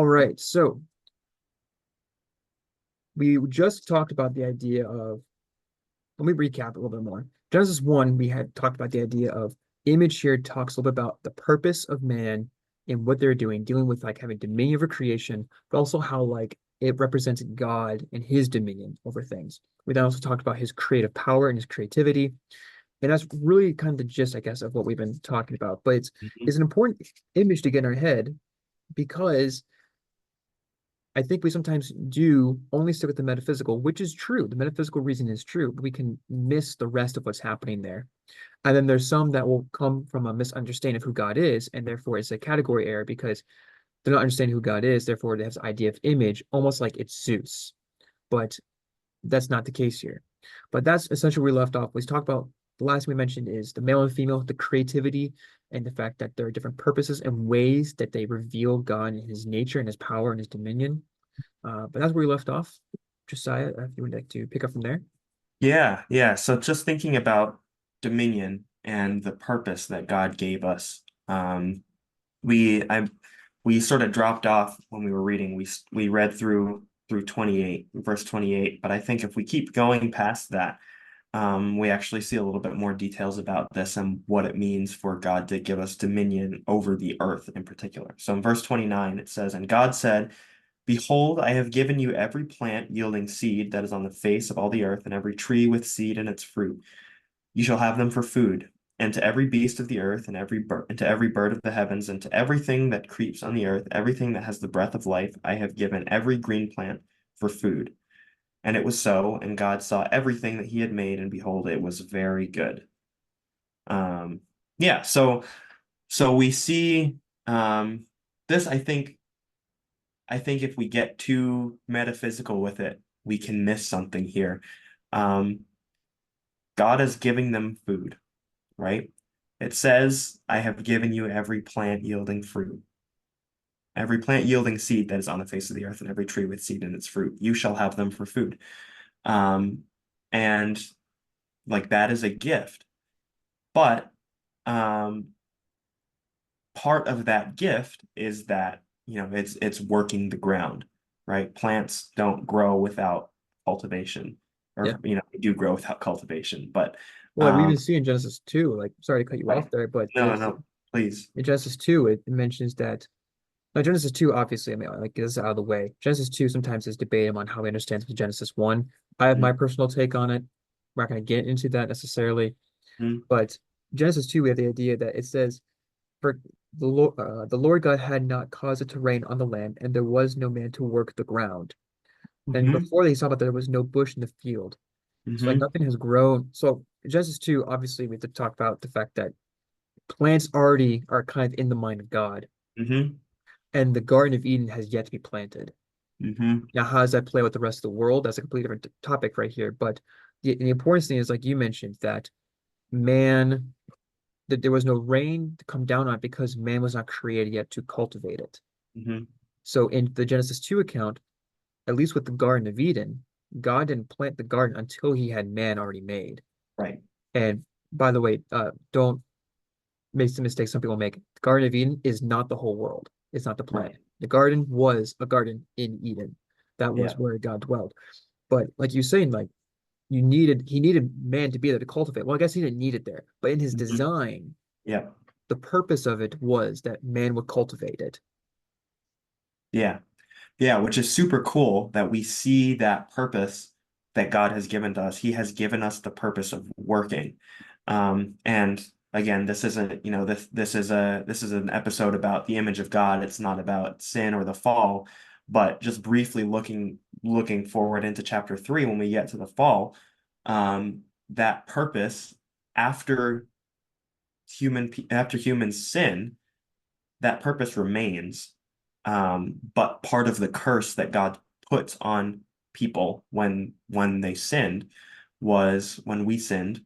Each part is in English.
All right, so we just talked about the idea of, let me recap a little bit more. Genesis 1, we had talked about the idea of image here talks a little bit about the purpose of man and what they're doing, dealing with like having dominion over creation, but also how like it represents God and his dominion over things. We then also talked about his creative power and his creativity. And that's really kind of the gist, I guess, of what we've been talking about. But it's Mhm. an important image to get in our head because I think we sometimes do only stick with the metaphysical, which is true. The metaphysical reason is true, but we can miss the rest of what's happening there. And then there's some that will come from a misunderstanding of who God is, and therefore it's a category error because they're not understanding who God is. Therefore, they have this idea of image, almost like it's Zeus. But that's not the case here. But that's essentially where we left off. We talked about the last thing we mentioned is the male and female, the creativity, and the fact that there are different purposes and ways that they reveal God and his nature and his power and his dominion. But that's where we left off. Josiah, if you would like to pick up from there. Yeah. So just thinking about dominion and the purpose that God gave us, we I we sort of dropped off when we were reading. We read through 28, verse 28, but I think if we keep going past that, we actually see a little bit more details about this and what it means for God to give us dominion over the earth in particular. So in verse 29, it says, "And God said, Behold, I have given you every plant yielding seed that is on the face of all the earth, and every tree with seed in its fruit. You shall have them for food, and to every beast of the earth, and to every bird of the heavens, and to everything that creeps on the earth, everything that has the breath of life, I have given every green plant for food." And it was so, and God saw everything that he had made, and behold, it was very good. Um, yeah, so we see this, I think if we get too metaphysical with it, we can miss something here. Um, God is giving them food, right? It says, I have given you every plant yielding fruit, every plant yielding seed that is on the face of the earth, and every tree with seed in its fruit. You shall have them for food. Um, and like that is a gift. But um, part of that gift is that, it's working the ground, right? Plants don't grow without cultivation, Yeah. or they do grow without cultivation. But Well, like we um, even see in Genesis 2, like, sorry to cut you right. off there, but No, no, please. in Genesis 2, it mentions that, now Genesis 2, obviously, I mean, like, this is out of the way. Genesis 2 sometimes is debated on how we understand Genesis 1. I have my Mhm. personal take on it. We're not going to get into that necessarily. Mhm. But Genesis 2, we have the idea that it says, For the Lord God had not caused it to rain on the land, and there was no man to work the ground. And Mhm. before they saw that there was no bush in the field. So like Mhm. nothing has grown. So Genesis 2, obviously we have to talk about the fact that plants already are kind of in the mind of God, Mhm. and the Garden of Eden has yet to be planted. Mhm. Now, how does that play with the rest of the world? That's a completely different topic right here. But the important thing is, like you mentioned, that man, that there was no rain to come down on it because man was not created yet to cultivate it. Mhm. So in the Genesis 2 account, at least with the Garden of Eden, God didn't plant the garden until he had man already made. Right. And by the way, don't make the mistake some people make. The Garden of Eden is not the whole world. It's not the planet. Right. The garden was a garden in Eden. That was Yeah. where God dwelled. But like you're saying, like he needed man to be there to cultivate. Well, I guess he didn't need it there, but in his Mhm. design, Yeah. the purpose of it was that man would cultivate it. Yeah. Yeah, which is super cool that we see that purpose that God has given to us. He has given us the purpose of working. And again, this isn't, this is an episode about the image of God. It's not about sin or the fall, but just briefly looking forward into chapter 3 when we get to the fall, that purpose after after humans sin, that purpose remains. But part of the curse that God puts on people when they sinned was when we sinned,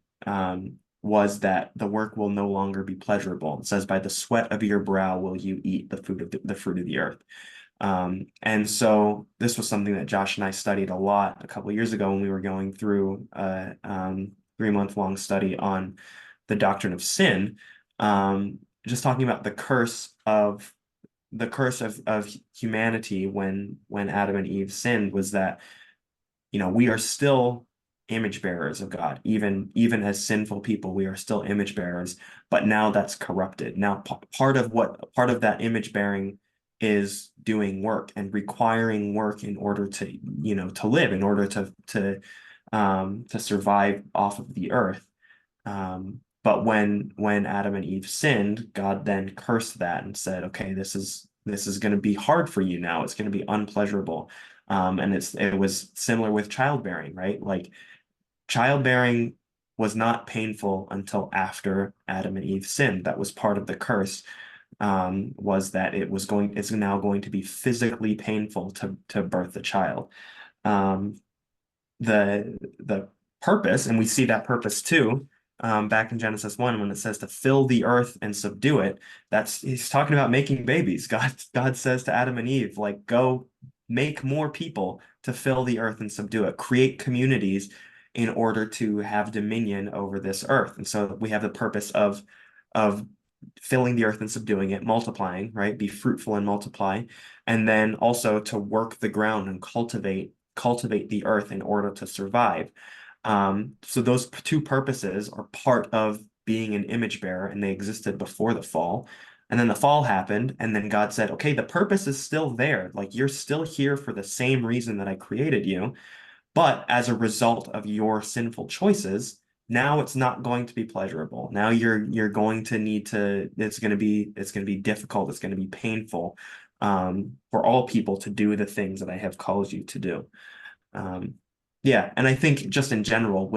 was that the work will no longer be pleasurable. It says, "By the sweat of your brow will you eat the fruit of the earth." And so this was something that Josh and I studied a lot a couple of years ago when we were going through a 3-month long study on the doctrine of sin. Just talking about the curse of the curse of humanity when Adam and Eve sinned was that, we are still image bearers of God. Even as sinful people, we are still image bearers, but now that's corrupted. Now part of that image bearing is doing work and requiring work in order to, to live, in order to survive off of the earth. But when Adam and Eve sinned, God then cursed that and said, "Okay, this is going to be hard for you now. It's going to be unpleasurable." And it was similar with childbearing, right? Like childbearing was not painful until after Adam and Eve sinned. That was part of the curse. Was that it's now going to be physically painful to birth a child. Um, the purpose, and we see that purpose too, back in Genesis 1 when it says to fill the earth and subdue it. He's talking about making babies. God says to Adam and Eve, like, go make more people to fill the earth and subdue it, create communities in order to have dominion over this earth. And so we have the purpose of filling the earth and subduing it, multiplying, right? Be fruitful and multiply, and then also to work the ground and cultivate the earth in order to survive. So those two purposes are part of being an image bearer, and they existed before the fall. And then the fall happened, and then God said, "Okay, the purpose is still there. Like you're still here for the same reason that I created you, but as a result of your sinful choices, now it's not going to be pleasurable. Now you're going to need to, it's going to be difficult, it's going to be painful for all people to do the things that I have called you to do." Um, yeah, and I think just in general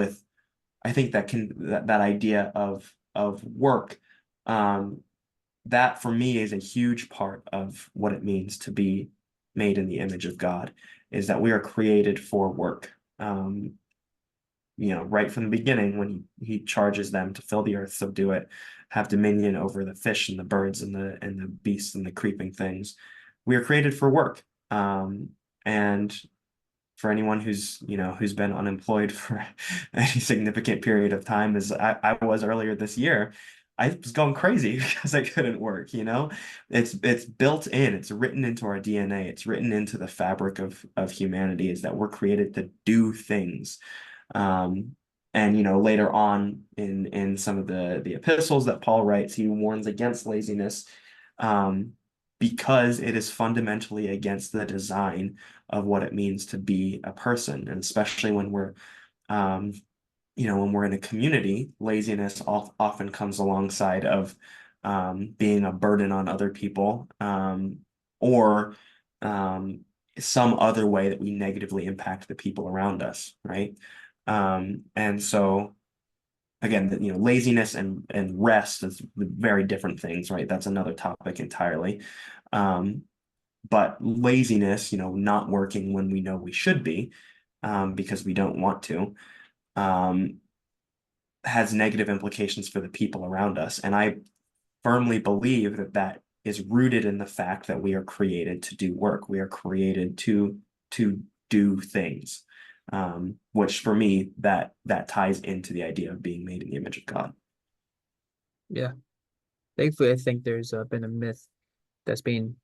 I think that idea of work, um, that for me is a huge part of what it means to be made in the image of God, is that we are created for work. Right from the beginning when he charges them to fill the earth, subdue it, have dominion over the fish and the birds and the beasts and the creeping things. We are created for work. And for anyone who's been unemployed for any significant period of time, as I was earlier this year, I was going crazy because I couldn't work, It's built in, it's written into our DNA, it's written into the fabric of humanity, is that we're created to do things. Um, and later on in some of the epistles that Paul writes, he warns against laziness, um, because it is fundamentally against the design of what it means to be a person. And especially um, when we're in a community, laziness often comes alongside of being a burden on other people, or um, some other way that we negatively impact the people around us, right? And so again, laziness and rest is very different things, right? That's another topic entirely. Um, but laziness, not working when we know we should be, because we don't want to, um, has negative implications for the people around us. And I firmly believe that is rooted in the fact that we are created to do work. We are created to do things, which for me, that ties into the idea of being made in the image of God. Yeah. Thankfully, I think there's been a myth that's being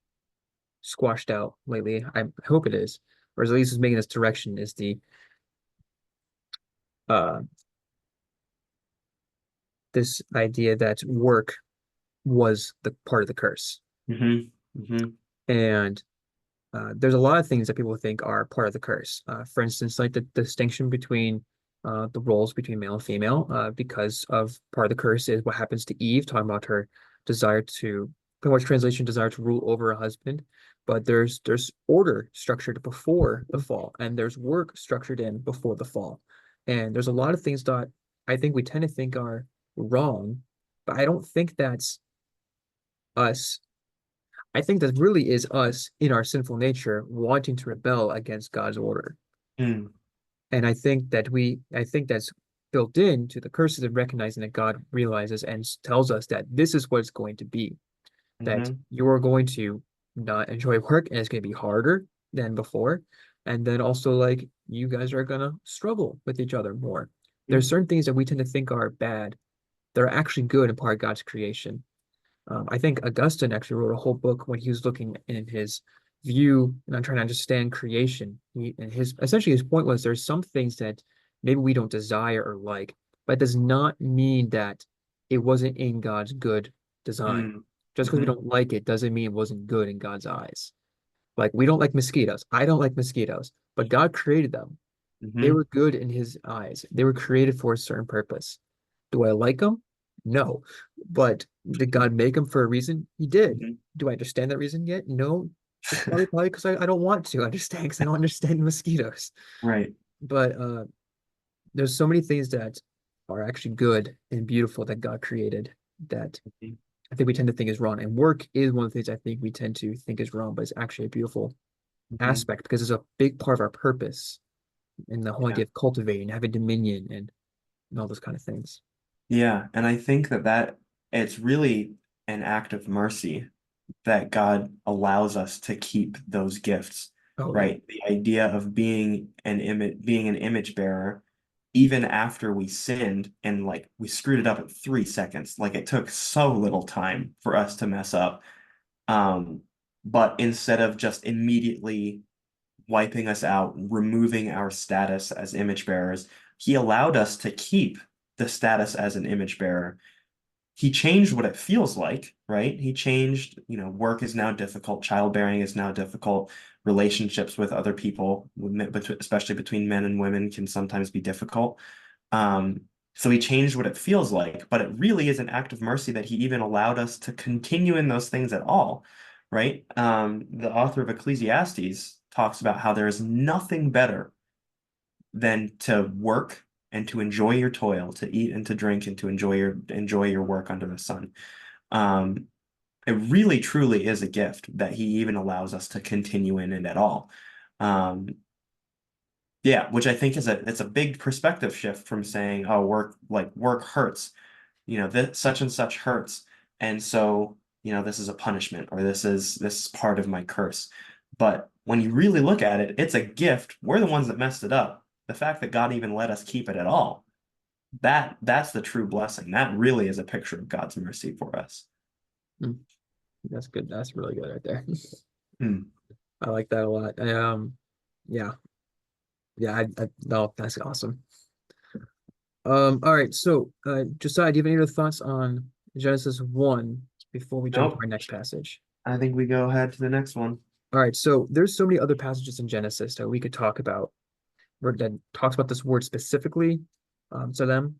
squashed out lately. I hope it is, or at least is making this direction is the uh this idea that work was the part of the curse. Hmm. Hmm. And there's a lot of things that people think are part of the curse. For instance, like the distinction between the roles between male and female, because of part of the curse is what happens to Eve, talking about her desire to, pretty much translation, desire to rule over a husband. But there's order structured before the fall, and there's work structured in before the fall. And there's a lot of things that I think we tend to think are wrong, but I don't think that's us. I think that really is us in our sinful nature wanting to rebel against God's order. Mm. And I think that's built into the curses of recognizing that God realizes and tells us that this is what it's going to be, that Hmm. you are going to not enjoy work and it's going to be harder than before. And then also like you guys are going to struggle with each other more. There's certain things that we tend to think are bad that are actually good and part of God's creation. I think Augustine actually wrote a whole book when he was looking in his view and I'm trying to understand creation. And his essentially his point was there's some things that maybe we don't desire or like, but it does not mean that it wasn't in God's good design. Mm. Just because we Hmm. don't like it doesn't mean it wasn't good in God's eyes. Like we don't like mosquitoes. I don't like mosquitoes, but God created them. They Hmm. were good in his eyes. They were created for a certain purpose. Do I like them? No. But did God make them for a reason? He did. Hmm. Do I understand that reason yet? No. It's probably because I don't want to understand because I don't understand mosquitoes. Right. But there's so many things that are actually good and beautiful that God created that I think we tend to think is wrong. And work is one of the things I think we tend to think is wrong, but it's actually a beautiful Hmm. aspect because it's a big part of our purpose and the whole Yeah. idea of cultivating, having dominion and all those kind of things. Yeah. And I think that it's really an act of mercy that God allows us to keep those gifts, Oh yeah. right? The idea of being an image bearer, even after we sinned and like we screwed it up in 3 seconds, like it took so little time for us to mess up. Um, but instead of just immediately wiping us out, removing our status as image bearers, he allowed us to keep the status as an image bearer. He changed what it feels like, right? He changed, work is now difficult, childbearing is now difficult, relationships with other people, especially between men and women, can sometimes be difficult. Um, so he changed what it feels like, but it really is an act of mercy that he even allowed us to continue in those things at all, right? The author of Ecclesiastes talks about how there is nothing better than to work and to enjoy your toil, to eat and to drink and to enjoy your work under the sun. Um, it really truly is a gift that he even allows us to continue in it at all. Um, yeah, which I think it's a big perspective shift from saying, oh, work hurts, this such and such hurts, and so this is a punishment or this is part of my curse. But when you really look at it, it's a gift. We're the ones that messed it up. The fact that God even let us keep it at all, that's the true blessing. That really is a picture of God's mercy for us. Mm, that's good. That's really good right there. Hmm. I like that a lot. Yeah, yeah. No, that's awesome. All right. So, Josiah, do you have any other thoughts on Genesis 1 before we jump to Nope. our next passage? I think we go ahead to the next one. All right. So, there's so many other passages in Genesis that we could talk about where that talks about this word specifically to them.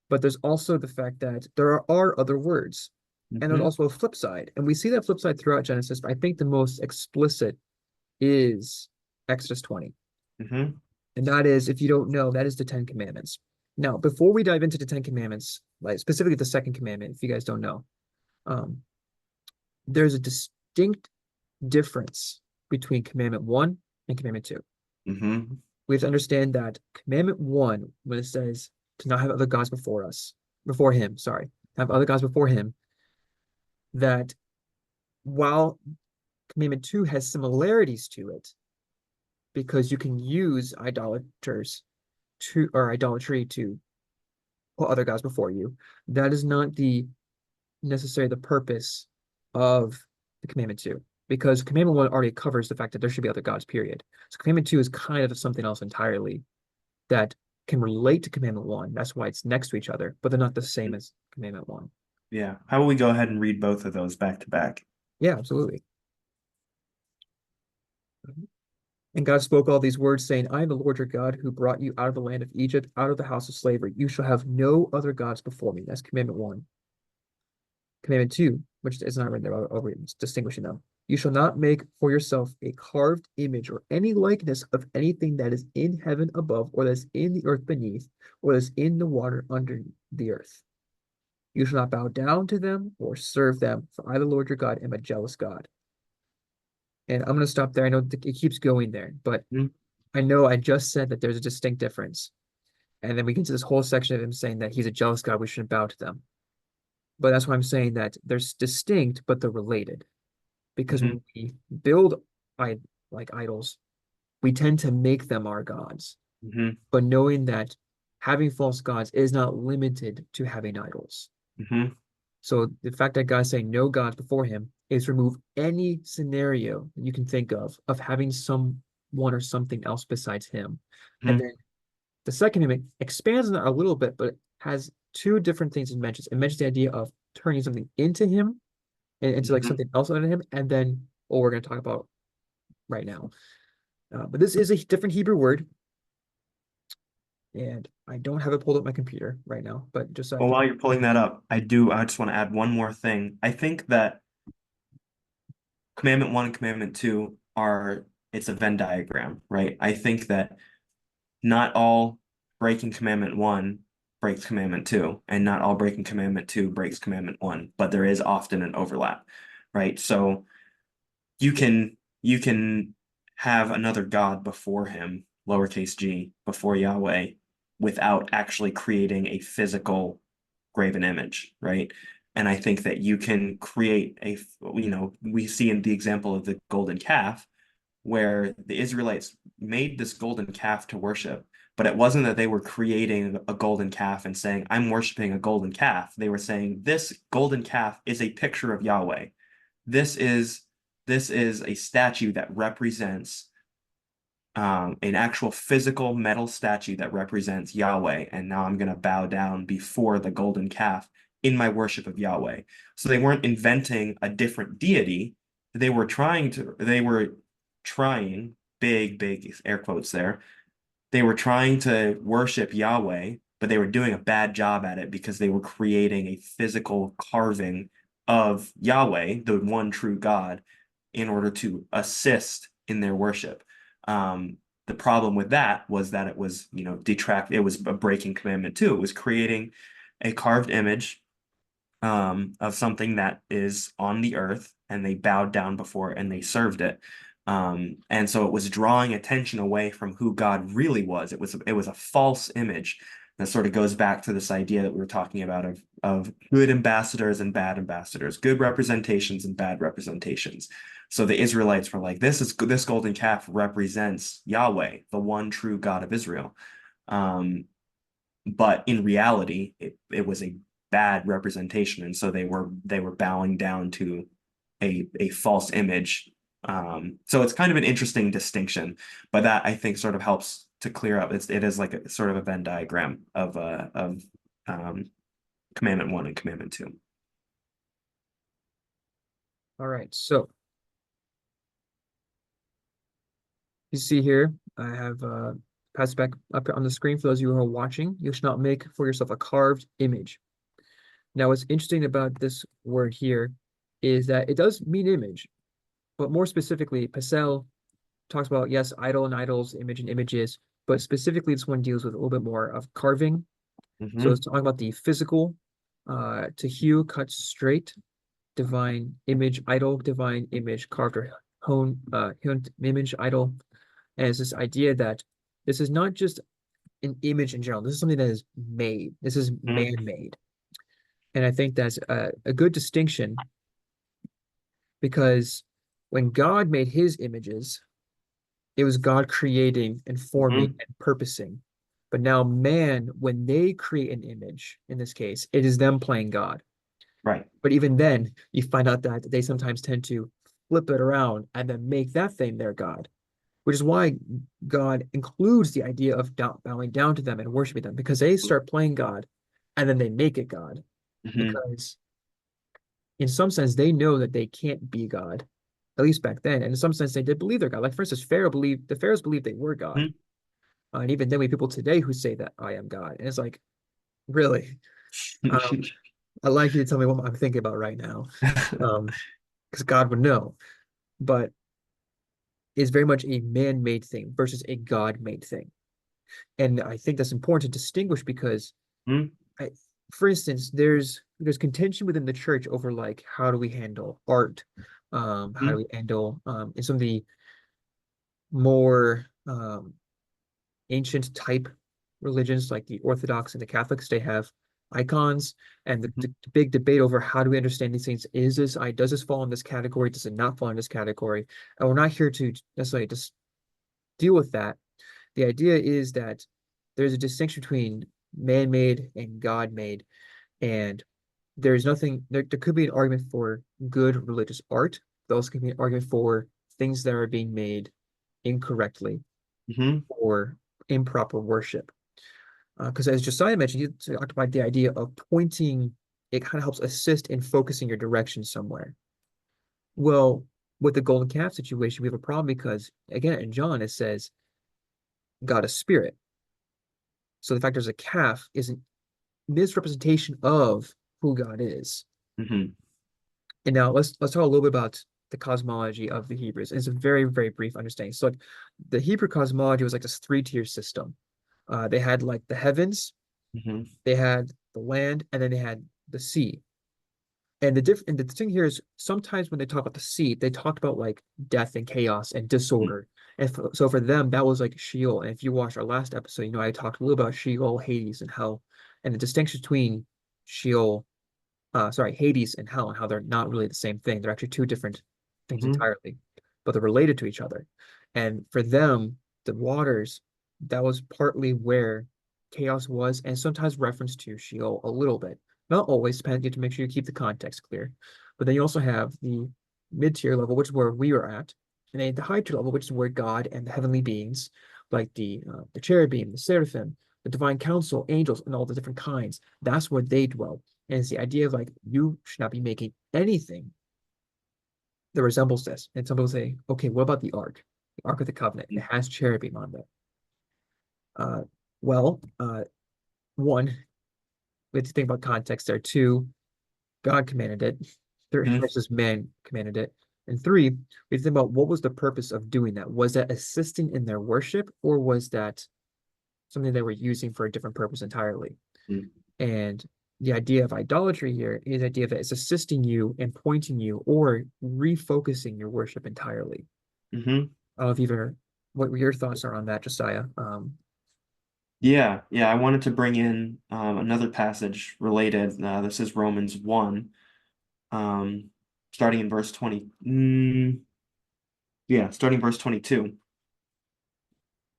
But there's also the fact that there are other words, and there's Hmm. also a flip side, and we see that flip side throughout Genesis. But I think the most explicit is Exodus 20. Hmm. And that is, if you don't know, that is the Ten Commandments. Now, before we dive into the Ten Commandments, like specifically the second commandment, if you guys don't know, um, there's a distinct difference between Commandment 1 and Commandment 2. Hmm. We have to understand that Commandment 1, when it says to not have other gods before him, sorry, have other gods before him, that while Commandment 2 has similarities to it, because you can use idolaters or idolatry to put other gods before you. That is not the necessarily the purpose of the commandment two, because commandment one already covers the fact that there should be other gods, period. So commandment two is kind of something else entirely that can relate to commandment one. That's why it's next to each other, but they're not the same as commandment one. Yeah. How about we go ahead and read both of those back to back? Yeah, absolutely. And God spoke all these words, saying, I am the Lord your God who brought you out of the land of Egypt, out of the house of slavery. You shall have no other gods before me. That's commandment one. Commandment two, which is not written there, it's distinguishing them. You shall not make for yourself a carved image or any likeness of anything that is in heaven above, or that is in the earth beneath, or that is in the water under the earth. You shall not bow down to them or serve them, for I, the Lord your God, am a jealous God. And I'm going to stop there. I know it keeps going there, but Mhm. I know I just said that there's a distinct difference. And then we get to this whole section of him saying that he's a jealous God, we shouldn't bow to them. But that's why I'm saying that they're distinct, but they're related. Because Mhm. when we build like idols, we tend to make them our gods. Mhm. But knowing that having false gods is not limited to having idols. Mhm. So the fact that God's saying no gods before him is remove any scenario you can think of having someone or something else besides him. And Mhm. then the second commandment expands on that a little bit, but has two different things it mentions. It mentions the idea of turning something into him and into like Mhm. something else other than him, and then what we're going to talk about right now. But this is a different Hebrew word, and I don't have it pulled up my computer right now, but just so I Well, can. while you're pulling that up, I just want to add one more thing. I think that commandment one and commandment two it's a Venn diagram, right? I think that not all breaking commandment one breaks commandment two, and not all breaking commandment two breaks commandment one, but there is often an overlap, right? So you can have another God before him, lowercase g, before Yahweh, without actually creating a physical graven image, right? And I think that you can create we see in the example of the golden calf, where the Israelites made this golden calf to worship, but it wasn't that they were creating a golden calf and saying, I'm worshiping a golden calf. They were saying, this golden calf is a picture of Yahweh. This is this is a statue that represents an actual physical metal statue that represents Yahweh, and now I'm going to bow down before the golden calf in my worship of Yahweh. So they weren't inventing a different deity. They were trying, big air quotes there. They were trying to worship Yahweh, but they were doing a bad job at it because they were creating a physical carving of Yahweh, the one true God, in order to assist in their worship. The problem with that was that it was, it was a breaking commandment too. It was creating a carved image of something that is on the earth, and they bowed down before it and they served it. And so it was drawing attention away from who God really was. It was a false image that sort of goes back to this idea that we were talking about of good ambassadors and bad ambassadors, good representations and bad representations. So the Israelites were like, this golden calf represents Yahweh, the one true God of Israel. Um, but in reality, it was a bad representation, and so they were bowing down to a false image. So it's kind of an interesting distinction, but that I think sort of helps to clear up. It is like a sort of a Venn diagram of um, commandment one and commandment two. All right, so you see here, I have passed back up on the screen for those of you who are watching. You should not make for yourself a carved image. Now, what's interesting about this word here is that it does mean image, but more specifically, Passel talks about, yes, idol and idols, image and images, but specifically this one deals with a little bit more of carving. So it's Hmm. talking about the physical, to hew, cut straight, divine image, idol, divine image, carved or hewn image, idol. And it's this idea that this is not just an image in general. This is something that is made. This is Hmm. man-made. And I think that's a good distinction because when God made his images, it was God creating and forming Hmm. and purposing. But now man, when they create an image, in this case, it is them playing God. Right. But even then, you find out that they sometimes tend to flip it around and then make that thing their God, which is why God includes the idea of bowing down to them and worshiping them, because they start playing God and then they make it God. Hmm. Because in some sense, they know that they can't be God, at least back then. And in some sense, they did believe they're God. Like, for instance, the Pharaohs believed they were God. And even then, we have people today who say that I am God. And it's like, really? Um, I'd like you to tell me what I'm thinking about right now. Because God would know. But it's very much a man-made thing versus a God-made thing. And I think that's important to distinguish because Hmm. I, for instance, there's contention within the church over like how do we handle art, how do we handle in some of the more ancient type religions like the Orthodox and the Catholics, they have icons, and the big debate over how do we understand these things. Does this fall in this category? Does it not fall in this category? And we're not here to necessarily just deal with that. The idea is that there's a distinction between man-made and God-made, and there's nothing there could be an argument for good religious art. There also can be an argument for things that are being made incorrectly Hmm. or improper worship. Because as Josiah mentioned, he talked about the idea of pointing, it kind of helps assist in focusing your direction somewhere. Well, with the golden calf situation, we have a problem because, again, in John, it says God is spirit. So the fact there's a calf is a misrepresentation of who God is. Hmm. And now let's talk a little bit about the cosmology of the Hebrews. It's a very, very brief understanding. So like the Hebrew cosmology was like this three-tier system. They had like the heavens, Hmm. they had the land, and then they had the sea. And the thing here is sometimes when they talk about the sea, they talked about like death and chaos and disorder. And so for them, that was like Sheol. And if you watched our last episode, you know I talked a little about Sheol, Hades, and hell, and the distinction between Sheol, Hades and hell, and how they're not really the same thing. They're actually two different things Hmm. entirely, but they're related to each other. And for them, the waters, that was partly where chaos was, and sometimes reference to Sheol a little bit. Not always, depending, you have to make sure you keep the context clear. But then you also have the mid-tier level, which is where we are at, and then the high-tier level, which is where God and the heavenly beings, like the cherubim, the seraphim, the divine council, angels, and all the different kinds, that's where they dwell. And it's the idea of like you should not be making anything that resembles this. And some people say, okay, what about the Ark? The Ark of the Covenant. It has cherubim on it. Uh, well, one, we have to think about context there. Two, God commanded it. Three, Hmm. versus man commanded it. And three, we have to think about what was the purpose of doing that. Was that assisting in their worship, or was that something they were using for a different purpose entirely? And the idea of idolatry here is the idea that it's assisting you and pointing you or refocusing your worship entirely. Hmm. I don't know if you've ever, what your thoughts are on that, Josiah. Yeah, yeah. I wanted to bring in another passage related. This is Romans 1, um, starting in verse 20. Yeah, starting verse 22.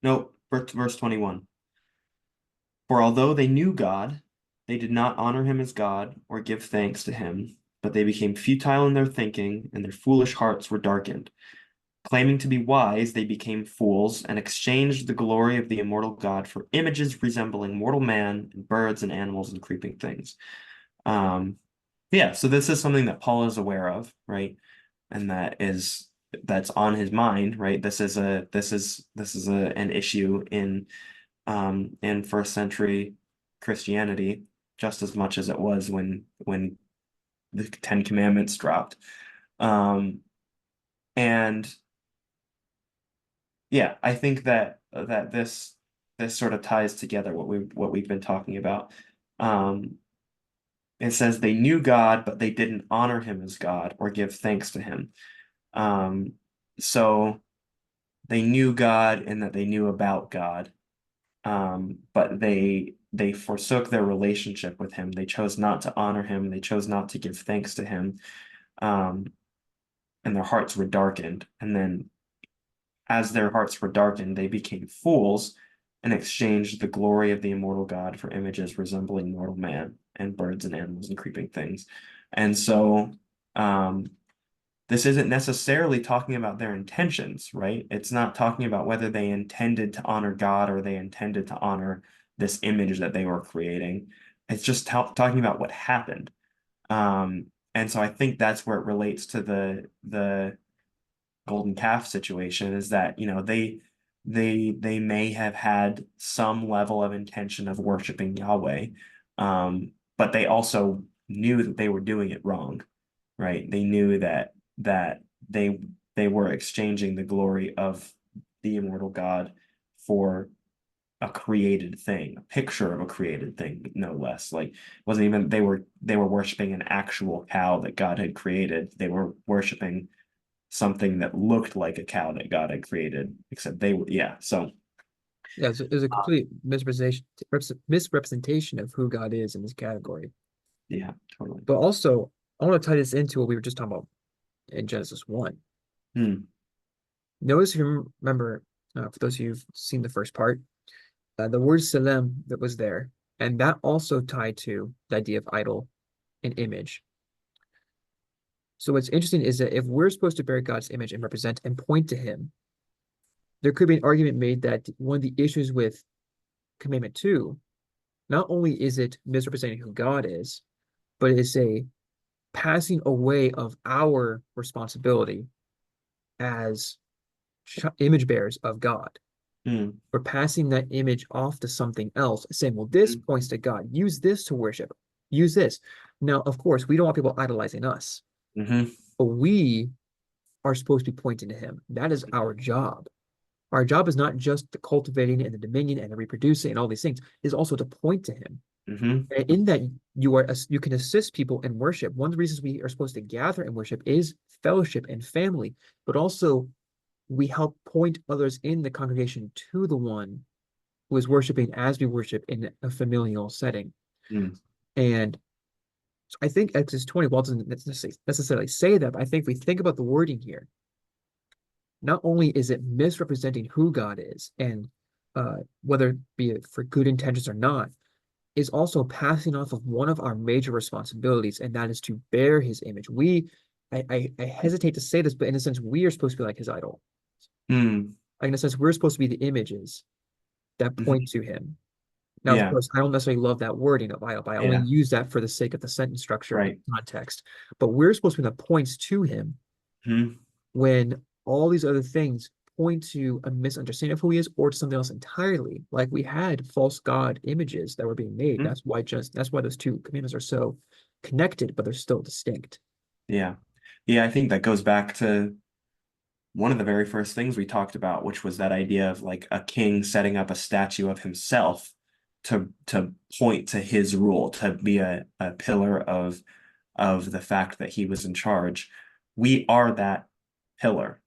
No, verse 21. For although they knew God, they did not honor him as God or give thanks to him, but they became futile in their thinking, and their foolish hearts were darkened. Claiming to be wise, they became fools and exchanged the glory of the immortal God for images resembling mortal man and birds and animals and creeping things. Um, yeah, so this is something that Paul is aware of, right? And that's on his mind, right? This is an issue in first century Christianity just as much as it was when the Ten Commandments dropped. Um, and yeah, I think that this sort of ties together what we've been talking about. Um, it says they knew God, but they didn't honor him as God or give thanks to him. Um, so they knew God and that they knew about God, but they forsook their relationship with him. They chose not to honor him. They chose not to give thanks to him, um, and their hearts were darkened. And then as their hearts were darkened, they became fools and exchanged the glory of the immortal God for images resembling mortal man and birds and animals and creeping things. And so um, this isn't necessarily talking about their intentions, right? It's not talking about whether they intended to honor God or they intended to honor this image that they were creating. It's just talking about what happened. And so I think that's where it relates to the golden calf situation is that they may have had some level of intention of worshiping Yahweh, but they also knew that they were doing it wrong, right? They knew that they were exchanging the glory of the immortal God for a created thing, a picture of a created thing, no less. Like wasn't even they were worshiping an actual cow that God had created. They were worshiping something that looked like a cow that God had created, except they were, yeah. So, Yeah, it's a complete misrepresentation of who God is in this category. yeah, totally. But also, I want to tie this into what we were just talking about in Genesis 1. Hmm. Notice if you remember, for those of you who've seen the first part, the word Salem that was there, and that also tied to the idea of idol. an image. So what's interesting is that if we're supposed to bear God's image and represent and point to him, there could be an argument made that one of the issues with commandment 2, not only is it misrepresenting who God is, but it's a passing away of our responsibility as image bearers of God. Mm, We're passing that image off to something else, saying, well, this mm, points to God. Use this to worship. Use this. Now, of course, we don't want people idolizing us, mm-hmm, but we are supposed to be pointing to him. That is our job. Our job is not just the cultivating and the dominion and the reproducing and all these things, it is also to point to him. mm-hmm, And in that you can assist people in worship. One of the reasons we are supposed to gather and worship is fellowship and family, but also we help point others in the congregation to the one who is worshiping as we worship in a familial setting. mm, And so I think Exodus 20, well, doesn't necessarily say that, but I think if we think about the wording here, not only is it misrepresenting who God is, and whether be it for good intentions or not, is also passing off of one of our major responsibilities, and that is to bear his image. I hesitate to say this, but in a sense, we are supposed to be like his idol. mm, Like in a sense, we're supposed to be the images that point mm-hmm. to him. Now, of Yeah, course, I don't necessarily love that wording of idol, but I only yeah, use that for the sake of the sentence structure and right. context. But we're supposed to be the points to him Mm-hmm, when all these other things point to a misunderstanding of who he is or to something else entirely. Like we had false god images that were being made. mm-hmm. That's why those two commandments are so connected, but they're still distinct. Yeah. Yeah, I think that goes back to one of the very first things we talked about, which was that idea of like a king setting up a statue of himself to point to his rule, to be a pillar of the fact that he was in charge. We are that pillar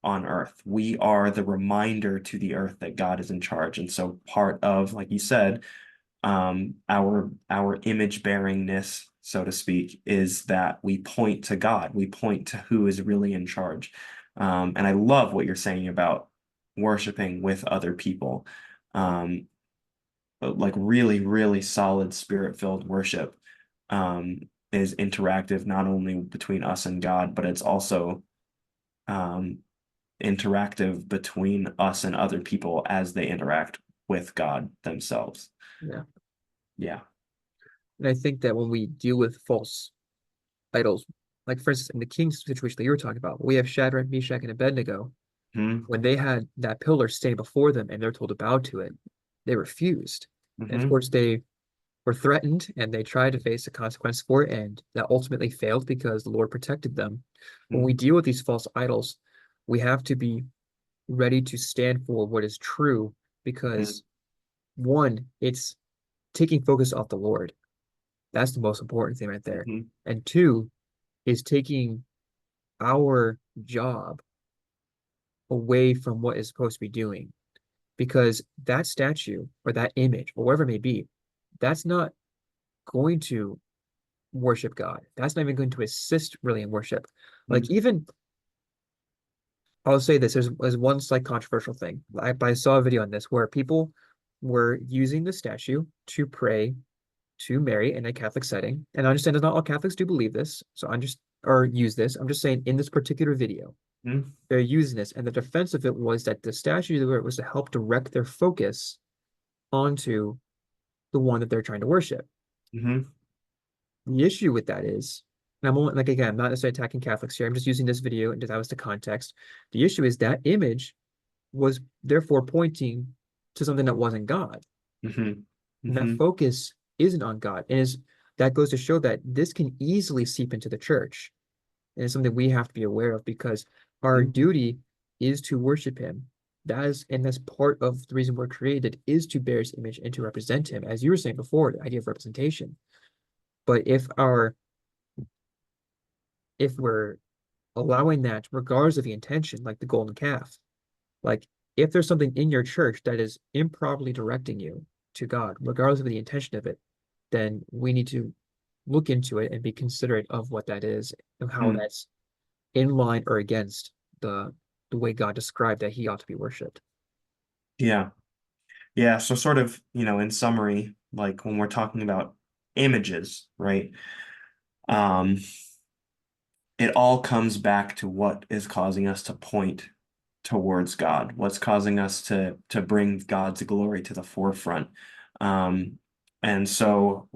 on earth. We are the reminder to the earth that God is in charge. And so part of, like you said, our image bearingness, so to speak, is that we point to God. We point to who is really in charge. And I love what you're saying about worshiping with other people. But like really, really solid spirit-filled worship is interactive not only between us and God, but it's also um, interactive between us and other people as they interact with God themselves. Yeah. Yeah. And I think that when we deal with false idols, like for instance, in the king's situation that you were talking about, we have Shadrach, Meshach, and Abednego. Hmm. When they had that pillar stay before them and they're told to bow to it, they refused. And of Hmm. course, they were threatened and they tried to face the consequence for it, and that ultimately failed because the Lord protected them. When we Hmm. deal with these false idols, we have to be ready to stand for what is true because one, it's taking focus off the Lord. That's the most important thing right there. Hmm. And two is taking our job away from what is supposed to be doing because that statue or that image or whatever it may be, that's not going to worship God. That's not even going to assist really in worship. Like Hmm. even I'll say this, there's one slight controversial thing. I saw a video on this where people were using the statue to pray to Mary in a Catholic setting. And I understand that not all Catholics do believe this, so I'm just or use this. I'm just saying in this particular video, Hmm. they're using this, and the defense of it was that the statue was to help direct their focus onto the one that they're trying to worship. Hmm. The issue with that is, and I'm only like again, I'm not necessarily attacking Catholics here. I'm just using this video and that was the context. The issue is that image was therefore pointing to something that wasn't God. Hmm. And that Hmm. focus isn't on God. And is that goes to show that this can easily seep into the church. And it's something we have to be aware of because our Hmm. duty is to worship him. That is, and that's part of the reason we're created is to bear his image and to represent him. As you were saying before, the idea of representation. But if we're allowing that regardless of the intention, like the golden calf, like if there's something in your church that is improperly directing you to God, regardless of the intention of it, then we need to look into it and be considerate of what that is and how Hmm. that's in line or against the way God described that he ought to be worshipped. Yeah. Yeah. So sort of, in summary, like when we're talking about images, right? Um, it all comes back to what is causing us to point towards God, what's causing us to bring God's glory to the forefront. Um, and so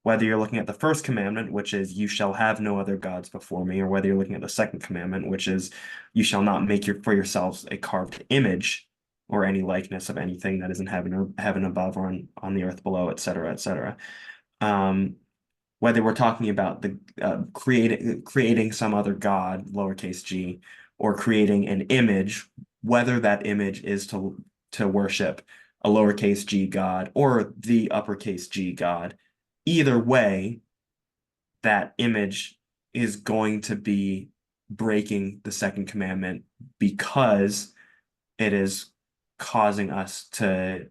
whether you're looking at the first commandment, which is you shall have no other gods before me, or whether you're looking at the second commandment, which is you shall not make for yourselves a carved image or any likeness of anything that is in heaven or heaven above or on the earth below, et cetera, et cetera. Um, whether we're talking about the creating some other god, lowercase g, or creating an image, whether that image is to worship a lowercase g god or the uppercase G god, either way, that image is going to be breaking the second commandment because it is causing us to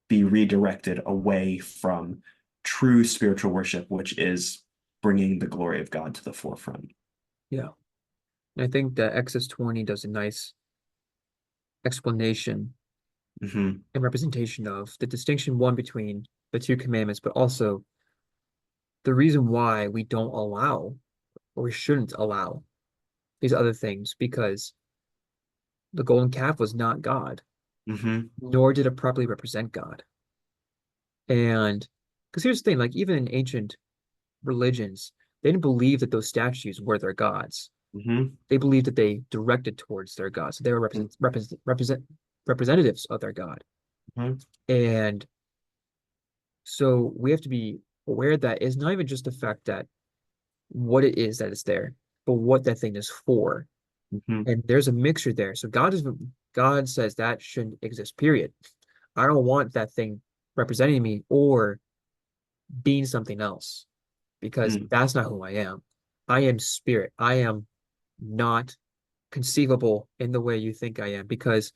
be redirected away from true spiritual worship, which is bringing the glory of God to the forefront. Yeah. And I think that Exodus 20 does a nice explanation Hmm. and representation of the distinction one between the two commandments, but also the reason why we don't allow or we shouldn't allow these other things because the golden calf was not God, Hmm. nor did it properly represent God. And because here's the thing, like even in ancient religions, they didn't believe that those statues were their gods. Hmm. They believed that they directed towards their gods. So they were representatives of their God. Hmm. And so we have to be aware that it's not even just the fact that what it is that it's there, but what that thing is for. Hmm. And there's a mixture there. So God says that shouldn't exist, period. I don't want that thing representing me or being something else because Hmm. that's not who I am. I am spirit. I am not conceivable in the way you think I am because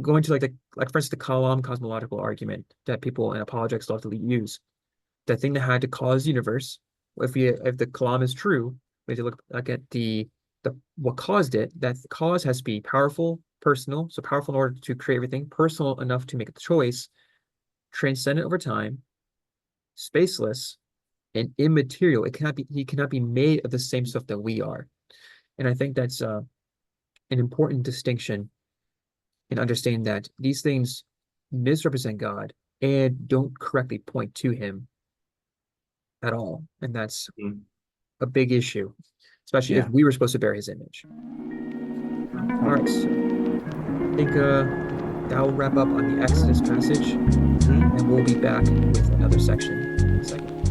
going to like for instance the Kalam cosmological argument that people and apologetics love to use, the thing that had to cause the universe, if the Kalam is true, we have to look at the what caused it. That cause has to be powerful, personal, so powerful in order to create everything, personal enough to make the choice, transcendent over time, spaceless, and immaterial. He cannot be made of the same stuff that we are. And I think that's an important distinction in understanding that these things misrepresent God and don't correctly point to him at all. And that's Hmm. a big issue, especially if Yeah. we were supposed to bear his image. All right, so I think that will wrap up on the Exodus passage, Mhm. and we'll be back with another section in a second.